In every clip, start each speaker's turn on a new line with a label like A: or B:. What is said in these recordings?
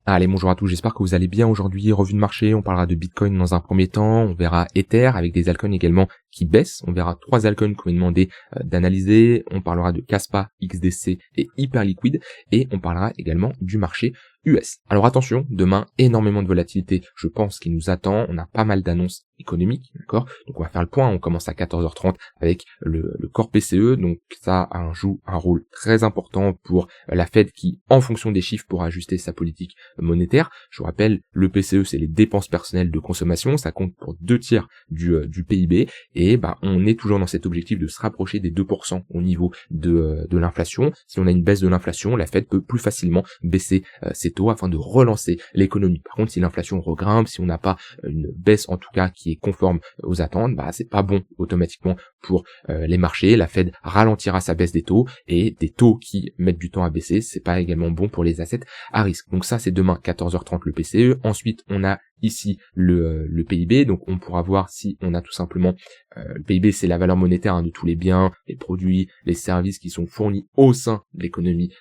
A: Allez, bonjour à tous, j'espère que vous allez bien aujourd'hui. Revue de marché, on parlera de Bitcoin dans un premier temps, on verra Ether avec des altcoins également qui baissent, on verra 3 altcoins qu'on m'a demandé d'analyser, on parlera de Kaspa, XDC et Hyperliquid et on parlera également du marché US. Alors attention, demain, énormément de volatilité, je pense, qui nous attend, on a pas mal d'annonces économiques, d'accord? Donc on va faire le point, on commence à 14h30 avec le corps PCE, donc ça joue un rôle très important pour la Fed qui, en fonction des chiffres, pourra ajuster sa politique monétaire. Je vous rappelle, le PCE, c'est les dépenses personnelles de consommation, ça compte pour 2/3 du PIB, et on est toujours dans cet objectif de se rapprocher des 2% au niveau de l'inflation. Si on a une baisse de l'inflation, la Fed peut plus facilement baisser ses taux afin de relancer l'économie. Par contre, si l'inflation regrimpe, si on n'a pas une baisse en tout cas qui est conforme aux attentes, c'est pas bon automatiquement pour les marchés. La Fed ralentira sa baisse des taux, et des taux qui mettent du temps à baisser, c'est pas également bon pour les assets à risque. Donc ça, c'est demain 14h30 le PCE. Ensuite, on a ici le PIB, donc on pourra voir si on a tout simplement le PIB, c'est la valeur monétaire de tous les biens, les produits, les services qui sont fournis au sein de l'économie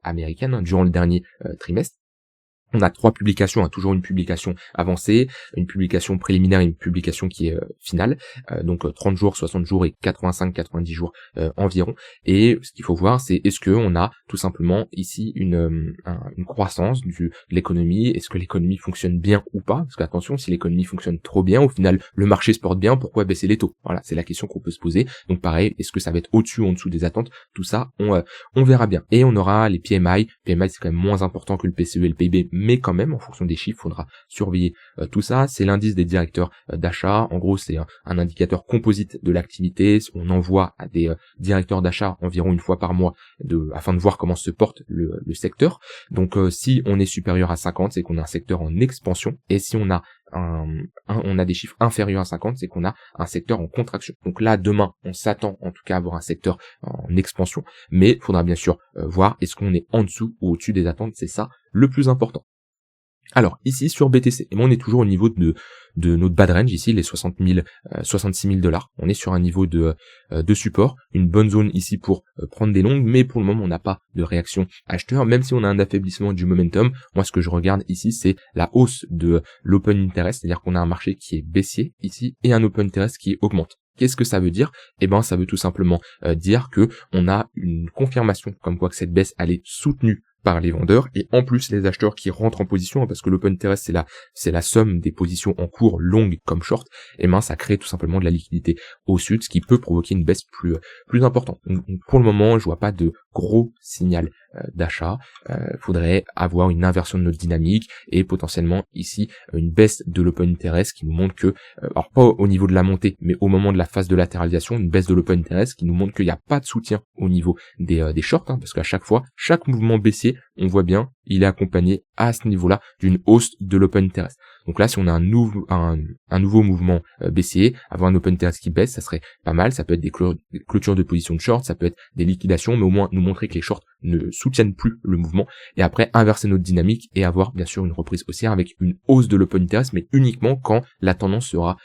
A: américaine durant le dernier trimestre. On a 3 publications, toujours une publication avancée, une publication préliminaire et une publication qui est finale, donc 30 jours, 60 jours et 85-90 jours environ. Et ce qu'il faut voir, c'est est-ce que on a tout simplement ici une croissance de l'économie, est-ce que l'économie fonctionne bien ou pas? Parce qu'attention, si l'économie fonctionne trop bien, au final le marché se porte bien, pourquoi baisser les taux? Voilà, c'est la question qu'on peut se poser. Donc pareil, est-ce que ça va être au-dessus ou en dessous des attentes? Tout ça, on verra bien. Et on aura les PMI. PMI, c'est quand même moins important que le PCE et le PIB, mais quand même, en fonction des chiffres, il faudra surveiller tout ça. C'est l'indice des directeurs d'achat. En gros, c'est un indicateur composite de l'activité. On envoie à des directeurs d'achat environ une fois par mois afin de voir comment se porte le secteur. Donc, si on est supérieur à 50, c'est qu'on a un secteur en expansion. Et si on a on a des chiffres inférieurs à 50, c'est qu'on a un secteur en contraction. Donc là, demain, on s'attend en tout cas à avoir un secteur en expansion, mais il faudra bien sûr voir est-ce qu'on est en dessous ou au-dessus des attentes. C'est ça le plus important. Alors ici sur BTC, et on est toujours au niveau de notre bad range ici, les 66 000 $. On est sur un niveau de support, une bonne zone ici pour prendre des longues, mais pour le moment on n'a pas de réaction acheteur, même si on a un affaiblissement du momentum. Moi ce que je regarde ici, c'est la hausse de l'open interest, c'est-à-dire qu'on a un marché qui est baissier ici et un open interest qui augmente. Qu'est-ce que ça veut dire? Ça veut tout simplement dire que on a une confirmation comme quoi que cette baisse elle est soutenue par les vendeurs, et en plus les acheteurs qui rentrent en position, parce que l'open interest c'est la somme des positions en cours longues comme short, ça crée tout simplement de la liquidité au sud, ce qui peut provoquer une baisse plus importante. Donc, pour le moment, je vois pas de gros signal d'achat. Faudrait avoir une inversion de notre dynamique et potentiellement ici une baisse de l'open interest qui nous montre que, alors pas au niveau de la montée, mais au moment de la phase de latéralisation, une baisse de l'open interest qui nous montre qu'il n'y a pas de soutien au niveau des shorts, parce qu'à chaque fois, chaque mouvement baissier, on voit bien, il est accompagné à ce niveau-là d'une hausse de l'open interest. Donc là, si on a un nouveau mouvement baissier, avoir un open interest qui baisse, ça serait pas mal. Ça peut être des clôtures de position de short, ça peut être des liquidations, mais au moins nous montrer que les shorts ne soutiennent plus le mouvement. Et après, inverser notre dynamique et avoir bien sûr une reprise haussière avec une hausse de l'open interest, mais uniquement quand la tendance sera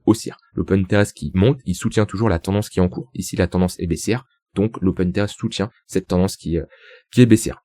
A: haussière. L'open interest qui monte, il soutient toujours la tendance qui est en cours. Ici, la tendance est baissière, donc l'open interest soutient cette tendance qui est baissière.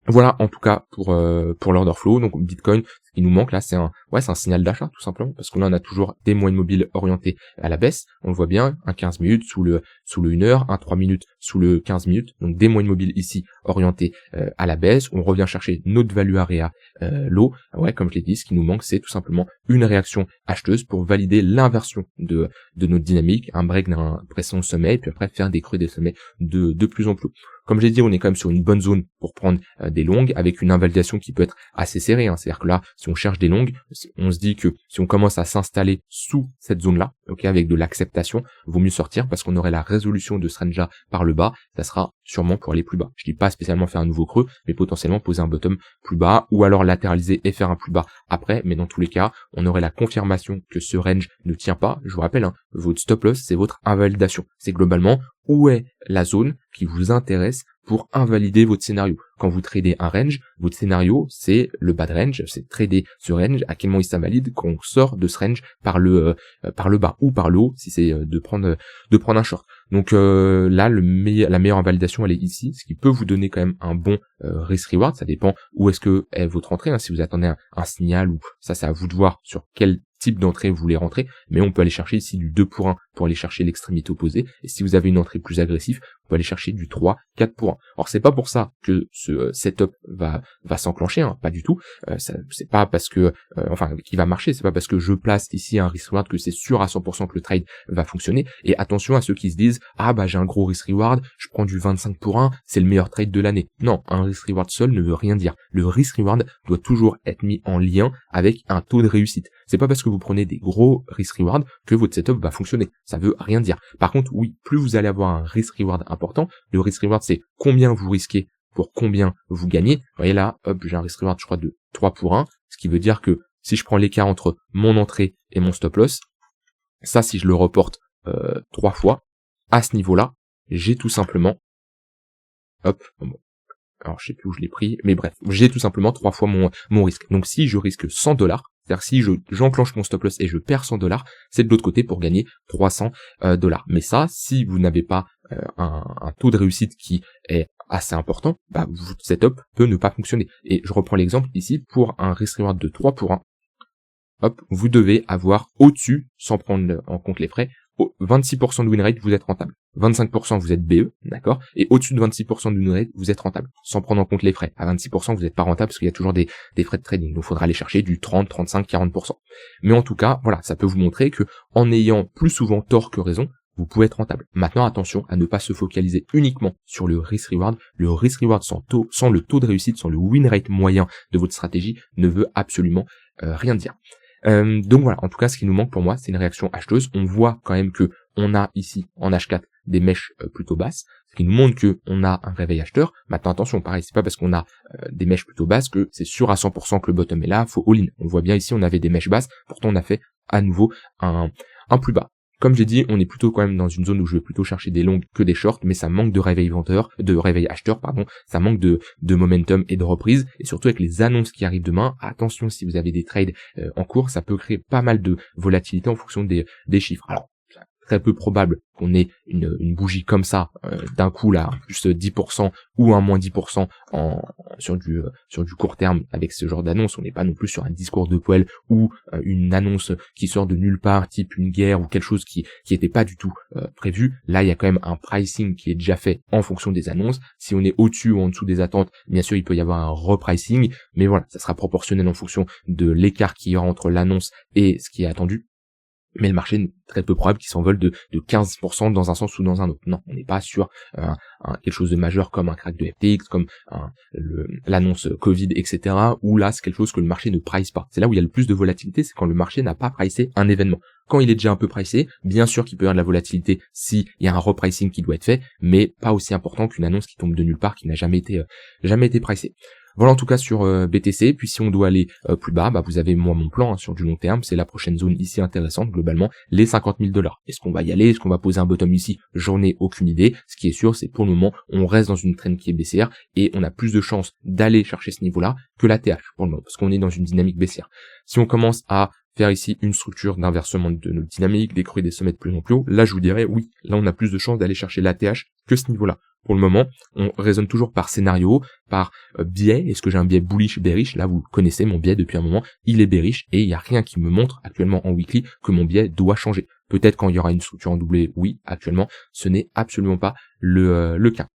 A: Voilà en tout cas pour l'order flow. Donc Bitcoin, ce qui nous manque là, c'est un signal d'achat tout simplement, parce que là on a toujours des moyennes mobiles orientés à la baisse. On le voit bien, un 15 minutes sous le 1 heure, un 3 minutes sous le 15 minutes. Donc des moyennes mobiles ici orientées à la baisse. On revient chercher notre value area low. Comme je l'ai dit, ce qui nous manque, c'est tout simplement une réaction acheteuse pour valider l'inversion de notre dynamique, un break d'un précédent sommet, et puis après faire des creux des sommets de plus en plus. Comme j'ai dit, on est quand même sur une bonne zone pour prendre des longues, avec une invalidation qui peut être assez serrée. C'est-à-dire que là, si on cherche des longues, on se dit que si on commence à s'installer sous cette zone-là, avec de l'acceptation, vaut mieux sortir parce qu'on aurait la résolution de ce range-là par le bas. Ça sera sûrement pour aller plus bas. Je dis pas spécialement faire un nouveau creux, mais potentiellement poser un bottom plus bas, ou alors latéraliser et faire un plus bas après. Mais dans tous les cas, on aurait la confirmation que ce range ne tient pas. Je vous rappelle, votre stop loss, c'est votre invalidation. C'est globalement où est la zone qui vous intéresse pour invalider votre scénario. Quand vous tradez un range, votre scénario, c'est le bad range, c'est trader ce range, à quel moment il s'invalide quand on sort de ce range par le bas ou par le haut, si c'est de prendre un short. Donc là, la meilleure invalidation, elle est ici, ce qui peut vous donner quand même un bon risk-reward. Ça dépend où est-ce que est votre entrée, hein. Si vous attendez un signal, ou ça, c'est à vous de voir sur quel type d'entrée vous voulez rentrer, mais on peut aller chercher ici du 2 pour 1 pour aller chercher l'extrémité opposée, et si vous avez une entrée plus agressive, on peut aller chercher du 3, 4 pour 1. Alors c'est pas pour ça que ce setup va s'enclencher, hein, pas du tout, c'est pas parce que, qui va marcher, c'est pas parce que je place ici un risk reward que c'est sûr à 100% que le trade va fonctionner, et attention à ceux qui se disent, ah bah j'ai un gros risk reward, je prends du 25 pour 1, c'est le meilleur trade de l'année. Non, un risk reward seul ne veut rien dire. Le risk reward doit toujours être mis en lien avec un taux de réussite. C'est pas parce que vous prenez des gros risk reward que votre setup va fonctionner. Ça veut rien dire. Par contre, oui, plus vous allez avoir un risk reward important, le risk reward c'est combien vous risquez pour combien vous gagnez. Vous voyez là, hop, j'ai un risk reward je crois de 3 pour 1, ce qui veut dire que si je prends l'écart entre mon entrée et mon stop loss, ça si je le reporte 3 fois, à ce niveau-là, j'ai tout simplement, hop, bon, alors je sais plus où je l'ai pris, mais bref, j'ai tout simplement 3 fois mon risque. Donc si je risque 100 $, c'est-à-dire si j'enclenche mon stop loss et je perds 100 $, c'est de l'autre côté pour gagner 300 $. Mais ça, si vous n'avez pas un taux de réussite qui est assez important, bah votre setup peut ne pas fonctionner. Et je reprends l'exemple ici, pour un risk reward de 3 pour 1, hop, vous devez avoir au-dessus, sans prendre en compte les frais, 26% de win rate, vous êtes rentable. 25% vous êtes BE, d'accord, et au-dessus de 26% de win rate, vous êtes rentable, sans prendre en compte les frais. À 26%, vous n'êtes pas rentable parce qu'il y a toujours des frais de trading, donc il faudra aller chercher du 30, 35, 40%. Mais en tout cas, voilà, ça peut vous montrer que en ayant plus souvent tort que raison, vous pouvez être rentable. Maintenant, attention à ne pas se focaliser uniquement sur le risk reward. Le risk reward sans le taux de réussite, sans le win rate moyen de votre stratégie, ne veut absolument rien dire. Donc voilà, en tout cas, ce qui nous manque pour moi, c'est une réaction acheteuse. On voit quand même que on a ici en H4 des mèches plutôt basses, ce qui nous montre que on a un réveil acheteur. Maintenant attention, pareil, c'est pas parce qu'on a des mèches plutôt basses que c'est sûr à 100% que le bottom est là, faut all-in. On voit bien ici, on avait des mèches basses, pourtant on a fait à nouveau un plus bas. Comme j'ai dit, on est plutôt quand même dans une zone où je vais plutôt chercher des longues que des shorts, mais ça manque de réveil acheteur, ça manque de momentum et de reprise, et surtout avec les annonces qui arrivent demain, attention si vous avez des trades en cours, ça peut créer pas mal de volatilité en fonction des chiffres. Alors, très peu probable qu'on ait une bougie comme ça d'un coup là, plus 10% ou un moins 10% sur du court terme avec ce genre d'annonce. On n'est pas non plus sur un discours de Powell ou une annonce qui sort de nulle part, type une guerre ou quelque chose qui était pas du tout prévu. Là, il y a quand même un pricing qui est déjà fait en fonction des annonces. Si on est au-dessus ou en dessous des attentes, bien sûr, il peut y avoir un repricing, mais voilà, ça sera proportionnel en fonction de l'écart qu'il y aura entre l'annonce et ce qui est attendu. Mais le marché est très peu probable qu'il s'envole de 15% dans un sens ou dans un autre. Non, on n'est pas sur quelque chose de majeur comme un crack de FTX, comme l'annonce Covid, etc. Où là, c'est quelque chose que le marché ne price pas. C'est là où il y a le plus de volatilité, c'est quand le marché n'a pas pricé un événement. Quand il est déjà un peu pricé, bien sûr qu'il peut y avoir de la volatilité s'il y a un repricing qui doit être fait, mais pas aussi important qu'une annonce qui tombe de nulle part, qui n'a jamais été pricée. Voilà en tout cas sur BTC, puis si on doit aller plus bas, bah vous avez moi mon plan sur du long terme, c'est la prochaine zone ici intéressante globalement, les 50 000 $. Est-ce qu'on va y aller, est-ce qu'on va poser un bottom ici? J'en ai aucune idée. Ce qui est sûr, c'est pour le moment, on reste dans une trend qui est baissière et on a plus de chances d'aller chercher ce niveau-là que la TH pour le moment, parce qu'on est dans une dynamique baissière. Si on commence à faire ici une structure d'inversement de notre dynamique, des creux et des sommets de plus en plus haut, là je vous dirais oui, là on a plus de chances d'aller chercher la TH que ce niveau-là. Pour le moment, on raisonne toujours par scénario, par biais. Est-ce que j'ai un biais bullish, bearish? Là, vous connaissez mon biais depuis un moment, il est bearish et il n'y a rien qui me montre actuellement en weekly que mon biais doit changer. Peut-être quand il y aura une structure en doublé, oui, actuellement, ce n'est absolument pas le cas.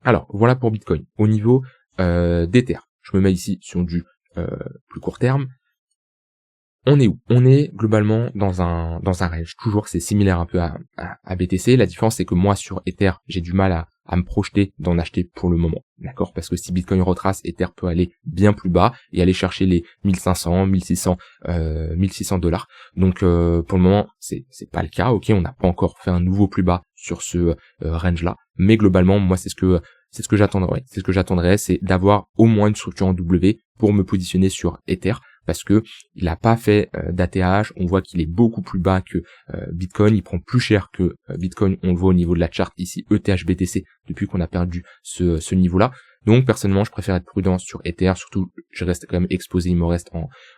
A: Alors, voilà pour Bitcoin. Au niveau d'Ether, je me mets ici sur du plus court terme. On est où? On est globalement dans un range. Toujours, c'est similaire un peu à BTC. La différence, c'est que moi, sur Ether, j'ai du mal à me projeter d'en acheter pour le moment. D'accord? Parce que si Bitcoin retrace, Ether peut aller bien plus bas et aller chercher les 1500, 1600, 1600 $. Donc, pour le moment, c'est pas le cas. Ok, on n'a pas encore fait un nouveau plus bas sur ce range-là. Mais globalement, moi, c'est ce que j'attendrais. C'est ce que j'attendrais, c'est d'avoir au moins une structure en W pour me positionner sur Ether. parce que il a pas fait d'ATH. On voit qu'il est beaucoup plus bas que Bitcoin, il prend plus cher que Bitcoin, on le voit au niveau de la charte ici ETH BTC depuis qu'on a perdu ce niveau-là. Donc personnellement, je préfère être prudent sur Ether, surtout je reste quand même exposé, il me reste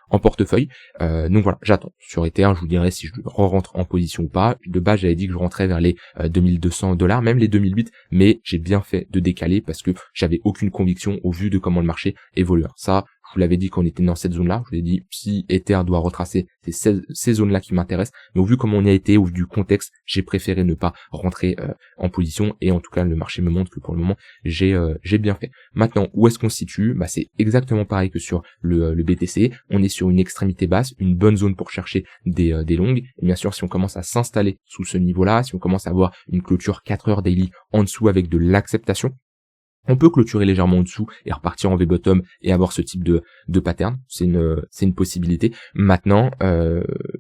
A: en portefeuille. Donc voilà, j'attends. Sur Ether, je vous dirai si je rentre en position ou pas. De base, j'avais dit que je rentrais vers les $2200, même les 2008, mais j'ai bien fait de décaler parce que j'avais aucune conviction au vu de comment le marché évolue. Ça, je vous l'avais dit qu'on était dans cette zone-là. Je vous ai dit, si Ether doit retracer, c'est ces zones-là qui m'intéressent. Mais au vu comment on y a été, au vu du contexte, j'ai préféré ne pas rentrer en position. Et en tout cas, le marché me montre que pour le moment, j'ai bien fait. Maintenant, où est-ce qu'on se situe? C'est exactement pareil que sur le BTC. On est sur une extrémité basse, une bonne zone pour chercher des longues. Et bien sûr, si on commence à s'installer sous ce niveau-là, si on commence à avoir une clôture 4 heures daily en dessous avec de l'acceptation, on peut clôturer légèrement en dessous et repartir en V-bottom et avoir ce type de pattern. C'est une possibilité. Maintenant,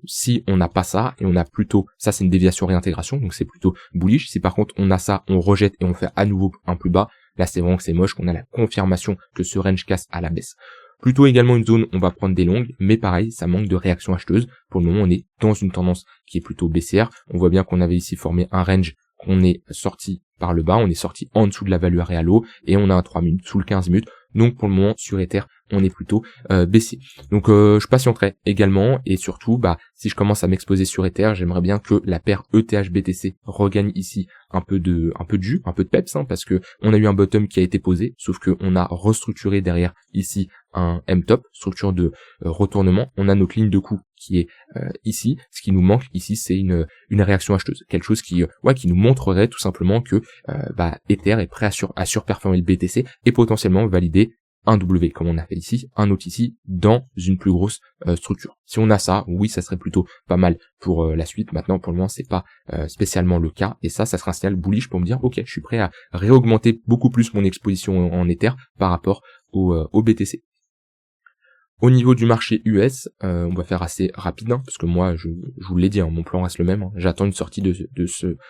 A: si on n'a pas ça et on a plutôt, ça c'est une déviation réintégration, donc c'est plutôt bullish. Si par contre on a ça, on rejette et on fait à nouveau un plus bas, là c'est vraiment que c'est moche, qu'on a la confirmation que ce range casse à la baisse. Plutôt également une zone, on va prendre des longues, mais pareil, ça manque de réaction acheteuse. Pour le moment, on est dans une tendance qui est plutôt baissière. On voit bien qu'on avait ici formé un range, qu'on est sorti par le bas, on est sorti en dessous de la value à low et on a un 3 minutes sous le 15 minutes. Donc pour le moment sur Ether, on est plutôt baissier. Donc je patienterai également et surtout si je commence à m'exposer sur Ether, j'aimerais bien que la paire ETH BTC regagne ici un peu de jus, un peu de peps, parce que on a eu un bottom qui a été posé, sauf que on a restructuré derrière ici un M-top, structure de retournement. On a notre ligne de coup qui est ici. Ce qui nous manque ici, c'est une réaction acheteuse, quelque chose qui nous montrerait tout simplement que Ether est prêt à surperformer le BTC et potentiellement valider un W comme on a fait ici, un autre ici, dans une plus grosse structure. Si on a ça, oui, ça serait plutôt pas mal pour la suite. Maintenant, pour le moment, c'est pas spécialement le cas. Et ça sera un signal bullish pour me dire, ok, je suis prêt à réaugmenter beaucoup plus mon exposition en Ether par rapport au BTC. Au niveau du marché US, on va faire assez rapide, parce que moi, je vous l'ai dit, mon plan reste le même. J'attends une sortie de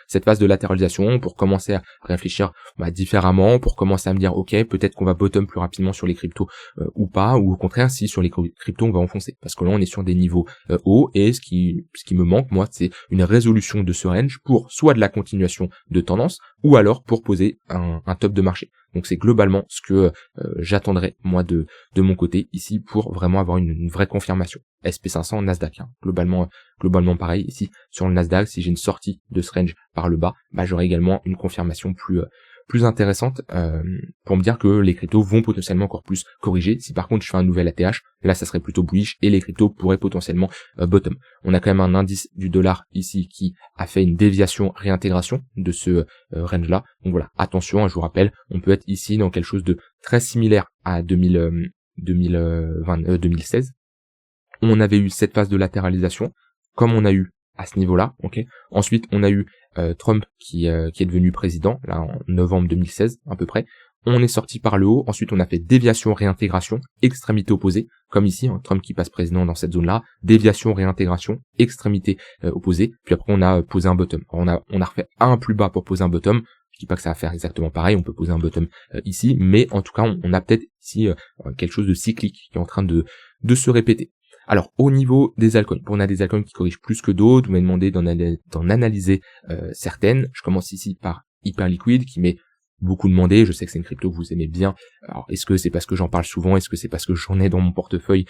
A: cette phase de latéralisation pour commencer à réfléchir différemment, pour commencer à me dire, ok, peut-être qu'on va bottom plus rapidement sur les cryptos ou pas, ou au contraire, si sur les cryptos, on va enfoncer. Parce que là, on est sur des niveaux hauts, et ce qui me manque, moi, c'est une résolution de ce range pour soit de la continuation de tendance, ou alors pour poser un top de marché. Donc c'est globalement ce que j'attendrai moi de mon côté ici pour vraiment avoir une vraie confirmation. SP500, Nasdaq, globalement pareil ici sur le Nasdaq. Si j'ai une sortie de ce range par le bas, j'aurai également une confirmation plus intéressante pour me dire que les cryptos vont potentiellement encore plus corriger. Si par contre je fais un nouvel ATH, là ça serait plutôt bullish et les cryptos pourraient potentiellement bottom. On a quand même un indice du dollar ici qui a fait une déviation réintégration de ce range là. Donc voilà, attention, je vous rappelle, on peut être ici dans quelque chose de très similaire à 2016. On avait eu cette phase de latéralisation comme on a eu à ce niveau-là, ok. Ensuite, on a eu Trump qui est devenu président, là en novembre 2016 à peu près. On est sorti par le haut, ensuite on a fait déviation, réintégration, extrémité opposée, comme ici, Trump qui passe président dans cette zone-là, déviation, réintégration, extrémité opposée, puis après on a posé un bottom. Alors, on a refait un plus bas pour poser un bottom. Je dis pas que ça va faire exactement pareil, on peut poser un bottom ici, mais en tout cas on a peut-être ici quelque chose de cyclique qui est en train de se répéter. Alors, au niveau des altcoins, on a des altcoins qui corrigent plus que d'autres, vous m'avez demandé d'en analyser certaines. Je commence ici par Hyperliquid, qui m'est beaucoup demandé, je sais que c'est une crypto que vous aimez bien. Alors, est-ce que c'est parce que j'en parle souvent, est-ce que c'est parce que j'en ai dans mon portefeuille,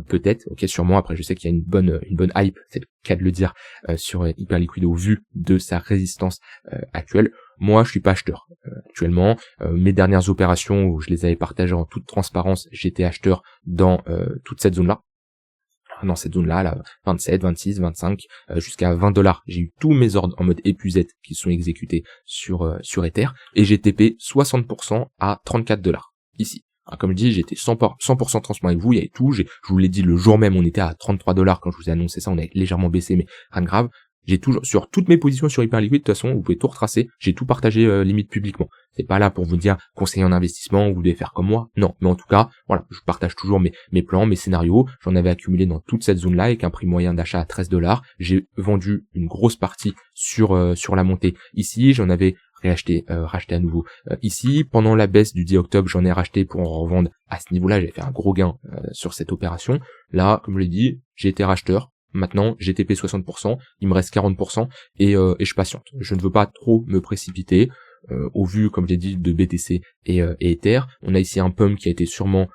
A: peut-être, ok, sûrement. Après, je sais qu'il y a une bonne hype, c'est le cas de le dire, sur Hyperliquid au vu de sa résistance actuelle. Moi, je suis pas acheteur actuellement. Mes dernières opérations où je les avais partagées en toute transparence, j'étais acheteur dans toute cette zone-là. Dans cette zone-là, là, 27, 26, 25, jusqu'à $20. J'ai eu tous mes ordres en mode épuisette qui sont exécutés sur Ether, et j'ai TP 60% à $34 ici. Alors, comme je dis, j'étais 100% transparent avec vous, il y avait tout, je vous l'ai dit le jour même, on était à $33 quand je vous ai annoncé ça, on avait légèrement baissé, mais rien de grave. J'ai toujours, sur toutes mes positions sur Hyperliquid, de toute façon, vous pouvez tout retracer, j'ai tout partagé limite publiquement. C'est pas là pour vous dire conseiller en investissement, vous devez faire comme moi. Non, mais en tout cas, voilà, je partage toujours mes plans, mes scénarios. J'en avais accumulé dans toute cette zone-là avec un prix moyen d'achat à $13. J'ai vendu une grosse partie sur la montée ici. J'en avais racheter à nouveau ici. Pendant la baisse du 10 octobre, j'en ai racheté pour en revendre à ce niveau-là. J'avais fait un gros gain sur cette opération. Là, comme je l'ai dit, j'ai été racheteur. Maintenant, j'ai TP 60%, il me reste 40% et je patiente. Je ne veux pas trop me précipiter. Au vu, comme j'ai dit, de BTC et Ether. On a ici un pump qui a été sûrement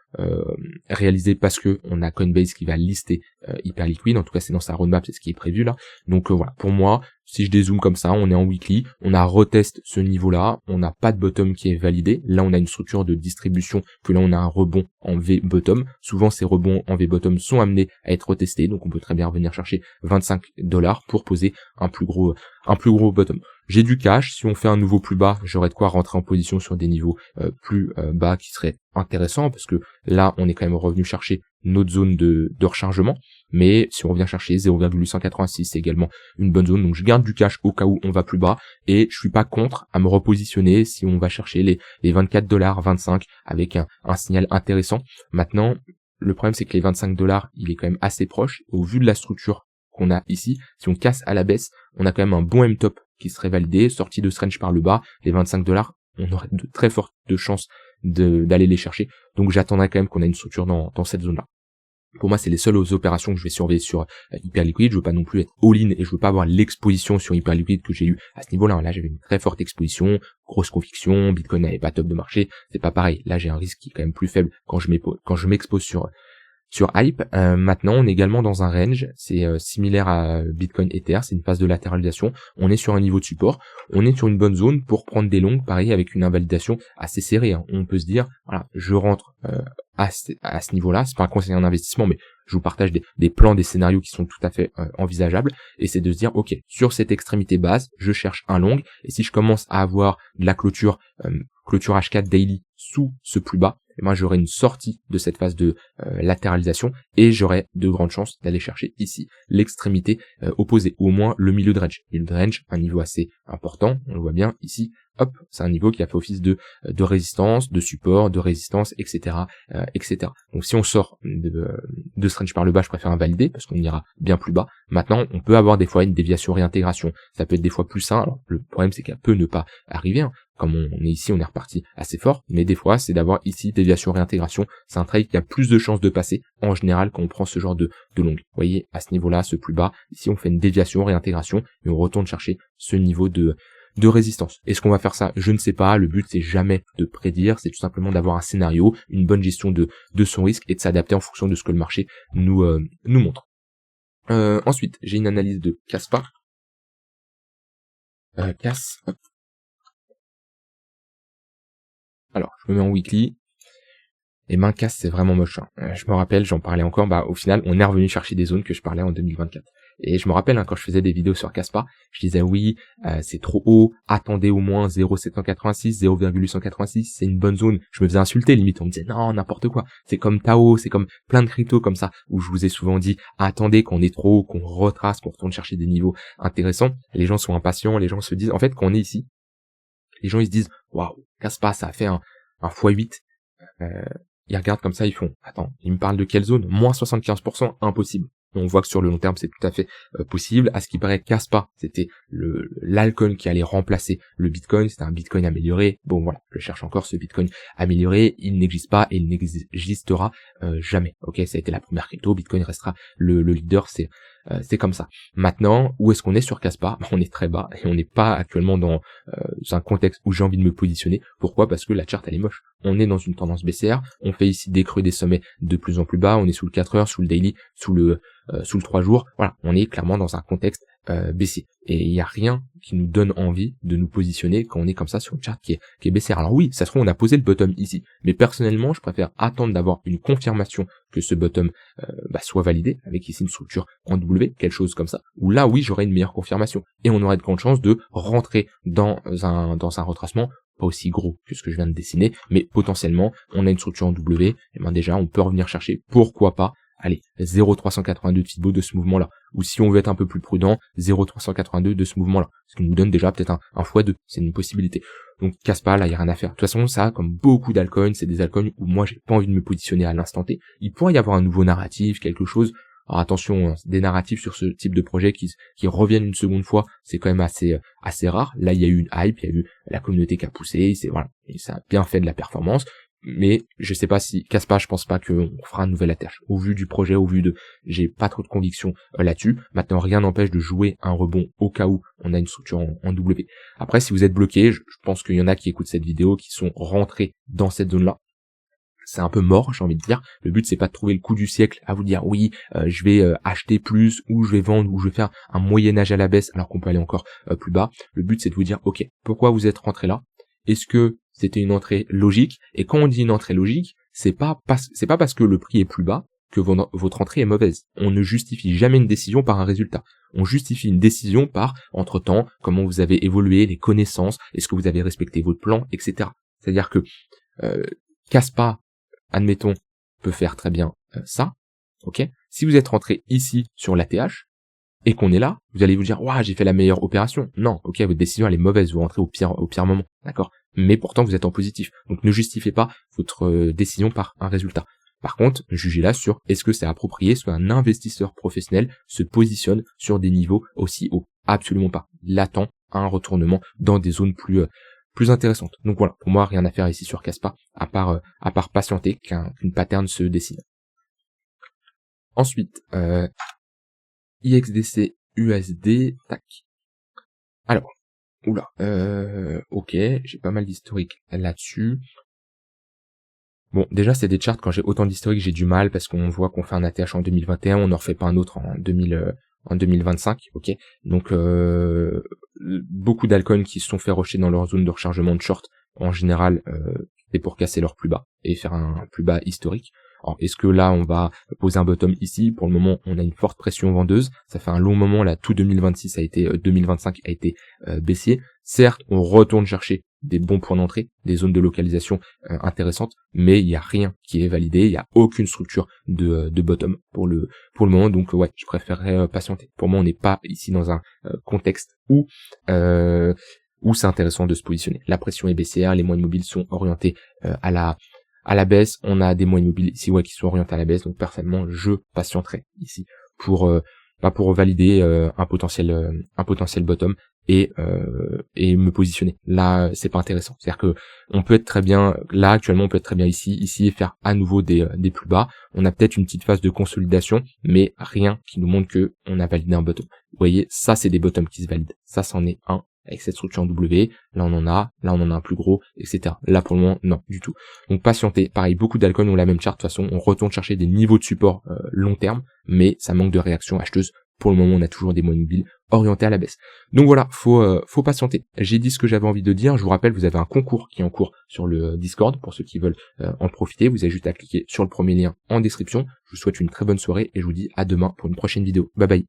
A: réalisé parce que on a Coinbase qui va lister Hyperliquid. En tout cas, c'est dans sa roadmap, c'est ce qui est prévu là. Donc voilà, pour moi, si je dézoome comme ça, on est en weekly, on a retest ce niveau-là, on n'a pas de bottom qui est validé. Là, on a une structure de distribution, que là, on a un rebond en V-bottom. Souvent, ces rebonds en V-bottom sont amenés à être retestés, donc on peut très bien revenir chercher $25 pour poser un plus gros bottom. J'ai du cash, si on fait un nouveau plus bas, j'aurais de quoi rentrer en position sur des niveaux plus bas qui seraient intéressants, parce que là, on est quand même revenu chercher notre zone de rechargement, mais si on revient chercher 0,186, c'est également une bonne zone, donc je garde du cash au cas où on va plus bas, et je suis pas contre à me repositionner si on va chercher les $24, 25, avec un signal intéressant. Maintenant, le problème c'est que les $25, il est quand même assez proche, au vu de la structure qu'on a ici, si on casse à la baisse, on a quand même un bon M-top qui serait validé, sorti de ce range par le bas, les $25, on aurait de très fortes chances d'aller les chercher, donc j'attendrai quand même qu'on ait une structure dans cette zone-là. Pour moi, c'est les seules opérations que je vais surveiller sur Hyperliquid. Je veux pas non plus être all-in et je veux pas avoir l'exposition sur Hyperliquid que j'ai eu à ce niveau-là. Là, j'avais une très forte exposition, grosse conviction, Bitcoin n'avait pas top de marché, c'est pas pareil. Là, j'ai un risque qui est quand même plus faible quand je m'expose sur Hype. Maintenant, on est également dans un range, c'est similaire à Bitcoin Ether, c'est une phase de latéralisation. On est sur un niveau de support, on est sur une bonne zone pour prendre des longues, pareil avec une invalidation assez serrée. On peut se dire, voilà, je rentre à ce niveau-là, c'est pas un conseil en investissement, mais je vous partage des plans, des scénarios qui sont tout à fait envisageables, et c'est de se dire, ok, sur cette extrémité basse, je cherche un long, et si je commence à avoir de la clôture H4 daily sous ce plus bas, et moi j'aurai une sortie de cette phase de latéralisation et j'aurai de grandes chances d'aller chercher ici l'extrémité opposée, ou au moins le milieu de range. Milieu de range, un niveau assez important, on le voit bien ici, hop, c'est un niveau qui a fait office de résistance, de support, de résistance, etc. etc. Donc si on sort de ce range par le bas, je préfère invalider parce qu'on ira bien plus bas. Maintenant, on peut avoir des fois une déviation réintégration, ça peut être des fois plus sain. Alors, le problème c'est qu'elle peut ne pas arriver, hein. Comme on est ici, on est reparti assez fort, mais des fois, c'est d'avoir ici déviation réintégration. C'est un trade qui a plus de chances de passer, en général, quand on prend ce genre de longue. Vous voyez, à ce niveau-là, ce plus bas, ici, on fait une déviation, réintégration, et on retourne chercher ce niveau de résistance. Est-ce qu'on va faire ça? Je ne sais pas. Le but, c'est jamais de prédire, c'est tout simplement d'avoir un scénario, une bonne gestion de son risque, et de s'adapter en fonction de ce que le marché nous montre. Ensuite, j'ai une analyse de Kaspa. Hop. Alors, je me mets en weekly. Et Cas, c'est vraiment moche. Je me rappelle, j'en parlais encore, au final, on est revenu chercher des zones que je parlais en 2024. Et je me rappelle, quand je faisais des vidéos sur Kaspa, je disais oui, c'est trop haut, attendez au moins 0,786, 0,186, c'est une bonne zone. Je me faisais insulter, limite, on me disait non, n'importe quoi. C'est comme Tao, c'est comme plein de cryptos comme ça, où je vous ai souvent dit, attendez qu'on est trop haut, qu'on retrace, qu'on retourne chercher des niveaux intéressants. Les gens sont impatients, les gens se disent, en fait, quand on est ici, les gens ils se disent, waouh, Kaspa, ça a fait un x8, ils regardent comme ça, ils font, attends, ils me parlent de quelle zone? Moins 75%, impossible. On voit que sur le long terme, c'est tout à fait possible. À ce qui paraît, Kaspa, c'était l'alcool qui allait remplacer le Bitcoin. C'était un Bitcoin amélioré. Bon, voilà, je cherche encore ce Bitcoin amélioré. Il n'existe pas et il n'existera jamais. Ok, ça a été la première crypto. Bitcoin restera le leader. C'est comme ça. Maintenant, où est-ce qu'on est sur Kaspa? On est très bas et on n'est pas actuellement dans un contexte où j'ai envie de me positionner. Pourquoi? Parce que la charte elle est moche. On est dans une tendance baissière. On fait ici des creux, des sommets de plus en plus bas. On est sous le 4 heures, sous le daily, sous le 3 jours. Voilà, on est clairement dans un contexte baissier. Et il n'y a rien qui nous donne envie de nous positionner quand on est comme ça sur une charte qui est baissière. Alors oui, ça se trouve on a posé le bottom ici, mais personnellement je préfère attendre d'avoir une confirmation que ce bottom soit validé, avec ici une structure en W, quelque chose comme ça, où là oui j'aurai une meilleure confirmation, et on aurait de grandes chances de rentrer dans un retracement, pas aussi gros que ce que je viens de dessiner, mais potentiellement on a une structure en W, et bien déjà on peut revenir chercher, pourquoi pas, allez, 0,382 de Fibo de ce mouvement-là. Ou si on veut être un peu plus prudent, 0,382 de ce mouvement-là. Ce qui nous donne déjà peut-être un x2. C'est une possibilité. Donc, Kaspa, là, il n'y a rien à faire. De toute façon, ça, comme beaucoup d'altcoins, c'est des altcoins où moi, j'ai pas envie de me positionner à l'instant T. Il pourrait y avoir un nouveau narratif, quelque chose. Alors attention, hein, des narratifs sur ce type de projet qui reviennent une seconde fois, c'est quand même assez rare. Là, il y a eu une hype, il y a eu la communauté qui a poussé, voilà, et ça a bien fait de la performance. Mais je sais pas si Caspa, je pense pas qu'on fera un nouvel attache. Au vu du projet, j'ai pas trop de conviction là-dessus. Maintenant, rien n'empêche de jouer un rebond au cas où on a une structure en W. Après, si vous êtes bloqué, je pense qu'il y en a qui écoutent cette vidéo, qui sont rentrés dans cette zone-là. C'est un peu mort, j'ai envie de dire. Le but, c'est pas de trouver le coup du siècle à vous dire oui, je vais acheter plus, ou je vais vendre, ou je vais faire un moyen-âge à la baisse, alors qu'on peut aller encore plus bas. Le but, c'est de vous dire ok, pourquoi vous êtes rentré là? Est-ce que c'était une entrée logique? Et quand on dit une entrée logique, c'est pas parce que le prix est plus bas que votre entrée est mauvaise. On ne justifie jamais une décision par un résultat. On justifie une décision par, entre-temps, comment vous avez évolué, les connaissances, est-ce que vous avez respecté votre plan, etc. C'est-à-dire que Caspa, admettons, peut faire très bien ça, ok? Si vous êtes rentré ici sur l'ATH, et qu'on est là, vous allez vous dire, waouh, j'ai fait la meilleure opération. Non, ok, votre décision elle est mauvaise, vous rentrez au pire moment, d'accord? Mais pourtant vous êtes en positif. Donc ne justifiez pas votre décision par un résultat. Par contre, jugez-la sur est-ce que c'est approprié, soit un investisseur professionnel se positionne sur des niveaux aussi hauts. Absolument pas. Il attend un retournement dans des zones plus intéressantes. Donc voilà, pour moi, rien à faire ici sur Caspa, à part patienter qu'une pattern se dessine. Ensuite, IXDC USD, tac. Alors, ok, j'ai pas mal d'historique là-dessus. Bon, déjà, c'est des charts, quand j'ai autant d'historique, j'ai du mal, parce qu'on voit qu'on fait un ATH en 2021, on n'en refait pas un autre en 2025, ok. Donc, beaucoup d'altcoins qui se sont fait rusher dans leur zone de rechargement de short, en général, c'est pour casser leur plus bas, et faire un plus bas historique. Alors, est-ce que là, on va poser un bottom ici? Pour le moment, on a une forte pression vendeuse. Ça fait un long moment, là, tout 2026 2025 a été baissier. Certes, on retourne chercher des bons points d'entrée, des zones de localisation intéressantes, mais il n'y a rien qui est validé, il n'y a aucune structure de bottom pour le moment. Donc, ouais, je préférerais patienter. Pour moi, on n'est pas ici dans un contexte où c'est intéressant de se positionner. La pression est baissière, les moyennes mobiles sont orientés à la baisse, on a des moyennes mobiles ici qui sont orientées à la baisse, donc personnellement je patienterai ici pour valider un potentiel bottom et me positionner. Là c'est pas intéressant, c'est-à-dire que on peut être très bien là actuellement, on peut être très bien ici et faire à nouveau des plus bas. On a peut-être une petite phase de consolidation, mais rien qui nous montre que on a validé un bottom. Vous voyez, ça c'est des bottoms qui se valident, ça c'en est un. Avec cette structure en W, là on en a un plus gros, etc. Là pour le moment, non, du tout. Donc patientez, pareil, beaucoup d'altcoins ont la même charte, de toute façon, on retourne chercher des niveaux de support long terme, mais ça manque de réaction acheteuse. Pour le moment, on a toujours des moyennes mobiles orientées à la baisse. Donc voilà, faut patienter. J'ai dit ce que j'avais envie de dire, je vous rappelle, vous avez un concours qui est en cours sur le Discord, pour ceux qui veulent en profiter, vous avez juste à cliquer sur le premier lien en description. Je vous souhaite une très bonne soirée et je vous dis à demain pour une prochaine vidéo. Bye bye.